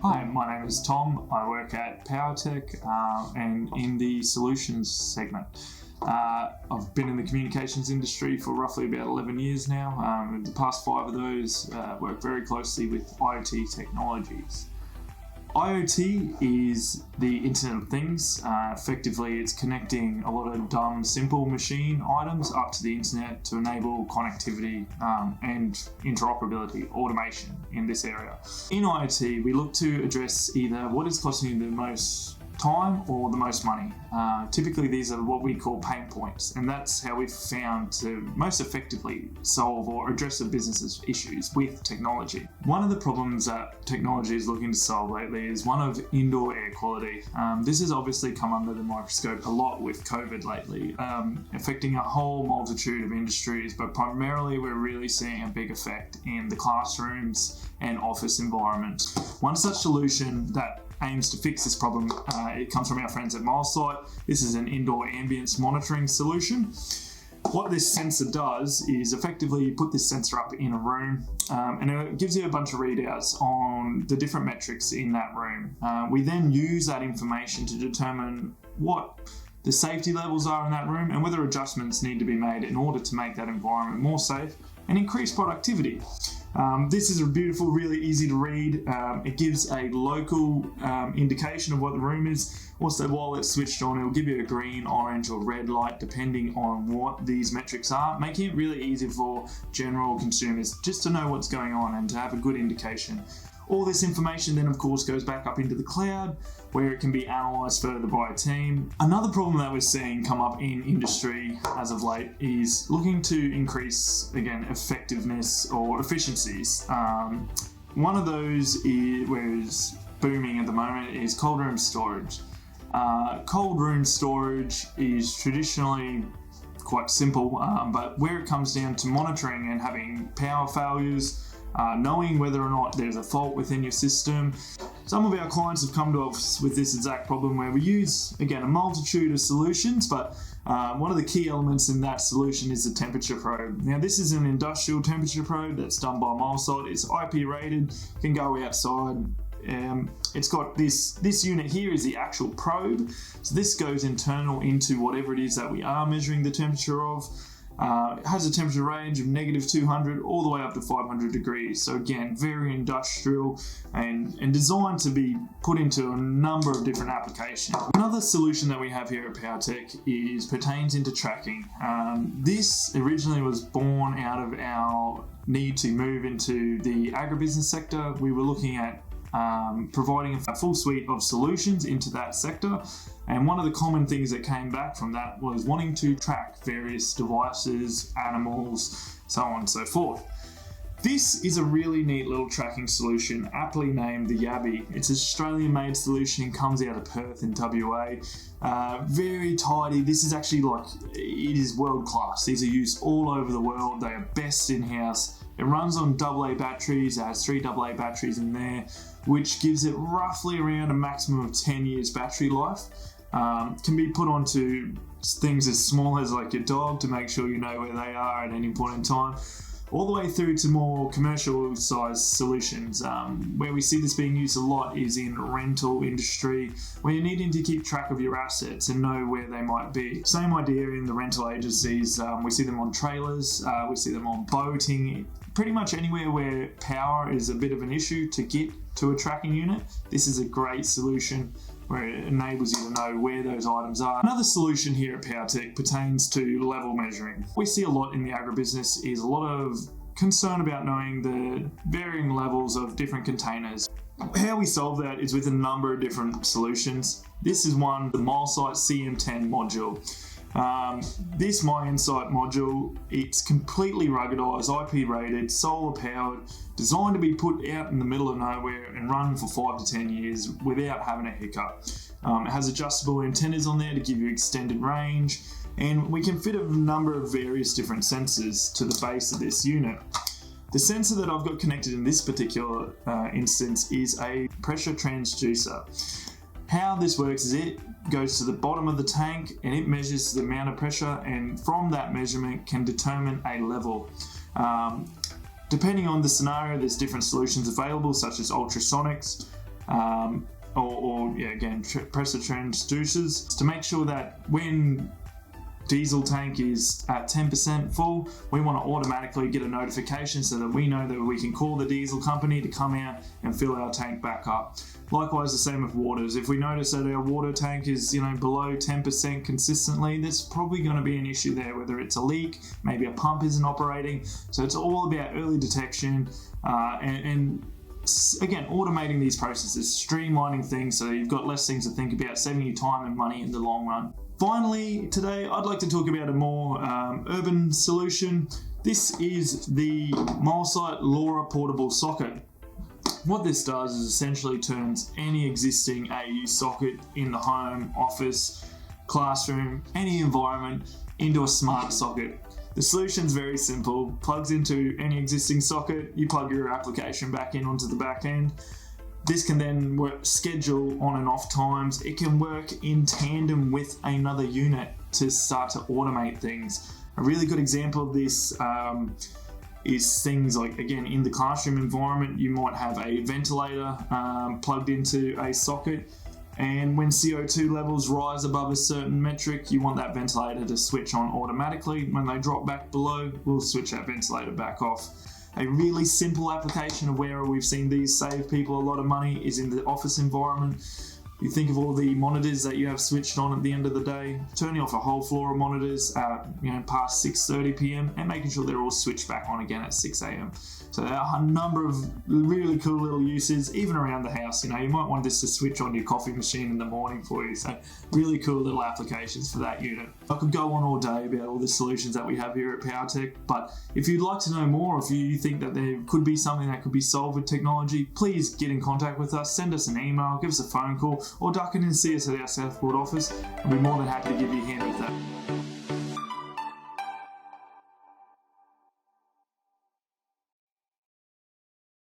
Hi, my name is Tom. I work at Powertec and in the solutions segment. I've been in the communications industry for roughly about 11 years now. The past 5 of those work very closely with IoT technologies. IoT is the Internet of Things. Effectively, it's connecting a lot of dumb, simple machine items up to the internet to enable connectivity and interoperability, automation in this area. In IoT, we look to address either what is costing the most time or the most money. Typically, these are what we call pain points, and that's how we've found to most effectively solve or address a business's issues with technology. One of the problems that technology is looking to solve lately is one of indoor air quality. This has obviously come under the microscope a lot with COVID lately, affecting a whole multitude of industries, but primarily we're really seeing a big effect in the classrooms and office environments. One such solution that aims to fix this problem, it comes from our friends at Milesight. This is an indoor ambience monitoring solution. What this sensor does is effectively you put this sensor up in a room and it gives you a bunch of readouts on the different metrics in that room. We then use that information to determine what the safety levels are in that room and whether adjustments need to be made in order to make that environment more safe and increase productivity. This is a beautiful, really easy to read. It gives a local indication of what the room is. Also, while it's switched on, it will give you a green, orange or red light depending on what these metrics are, making it really easy for general consumers just to know what's going on and to have a good indication. All this information then of course goes back up into the cloud where it can be analysed further by a team. Another problem that we're seeing come up in industry as of late is looking to increase, again, effectiveness or efficiencies. One of those where is booming at the moment is cold room storage. Cold room storage is traditionally quite simple, but where it comes down to monitoring and having power failures, knowing whether or not there's a fault within your system. Some of our clients have come to us with this exact problem where we use, again, a multitude of solutions, but one of the key elements in that solution is the temperature probe. Now, this is an industrial temperature probe that's done by Milesight. It's IP rated, can go outside. It's got this unit here is the actual probe. So this goes internal into whatever it is that we are measuring the temperature of. It has a temperature range of -200 all the way up to 500 degrees. So again, very industrial and designed to be put into a number of different applications. Another solution that we have here at Powertec pertains into tracking. This originally was born out of our need to move into the agribusiness sector. We were looking at providing a full suite of solutions into that sector. And one of the common things that came back from that was wanting to track various devices, animals, so on and so forth. This is a really neat little tracking solution, aptly named the Yabby. It's an Australian-made solution, comes out of Perth in WA. Very tidy. This is actually it is world-class. These are used all over the world. They are best in-house. It runs on AA batteries. It has 3 AA batteries in there, which gives it roughly around a maximum of 10 years battery life. Can be put onto things as small as like your dog to make sure you know where they are at any point in time, all the way through to more commercial size solutions. Where we see this being used a lot is in rental industry, where you're needing to keep track of your assets and know where they might be. Same idea in the rental agencies. We see them on trailers, we see them on boating, pretty much anywhere where power is a bit of an issue to get to a tracking unit. This is a great solution where it enables you to know where those items are. Another solution here at Powertec pertains to level measuring. What we see a lot in the agribusiness is a lot of concern about knowing the varying levels of different containers. How we solve that is with a number of different solutions. This is one, the Milesight CM10 module. This Myinsight module, it's completely ruggedized, IP rated, solar powered, designed to be put out in the middle of nowhere and run for 5 to 10 years without having a hiccup. It has adjustable antennas on there to give you extended range, and we can fit a number of various different sensors to the base of this unit. The sensor that I've got connected in this particular instance is a pressure transducer. How this works is it goes to the bottom of the tank and it measures the amount of pressure, and from that measurement can determine a level. Depending on the scenario, there's different solutions available, such as ultrasonics. again, pressure transducers to make sure that when diesel tank is at 10% full, we want to automatically get a notification so that we know that we can call the diesel company to come out and fill our tank back up. Likewise, the same with waters. If we notice that our water tank is below 10% consistently, there's probably going to be an issue there, whether it's a leak, maybe a pump isn't operating. So it's all about early detection and again, automating these processes, streamlining things so you've got less things to think about, saving you time and money in the long run. Finally, today I'd like to talk about a more urban solution. This is the Milesight Lora portable socket. What this does is essentially turns any existing AU socket in the home, office, classroom, any environment into a smart socket. The solution's very simple. Plugs into any existing socket, you plug your application back in onto the back end. This can then schedule on and off times. It can work in tandem with another unit to start to automate things. A really good example of this is things like, again, in the classroom environment, you might have a ventilator plugged into a socket, and when CO2 levels rise above a certain metric, you want that ventilator to switch on automatically. When they drop back below, we'll switch that ventilator back off. A really simple application of where we've seen these save people a lot of money is in the office environment. You think of all the monitors that you have switched on at the end of the day, turning off a whole floor of monitors past 6:30 p.m. and making sure they're all switched back on again at 6 a.m. So there are a number of really cool little uses, even around the house. You might want this to switch on your coffee machine in the morning for you. So really cool little applications for that unit. I could go on all day about all the solutions that we have here at Powertec, but if you'd like to know more, if you think that there could be something that could be solved with technology, please get in contact with us, send us an email, give us a phone call, or duck in and see us at our Southport office. I'll be more than happy to give you a hand with that.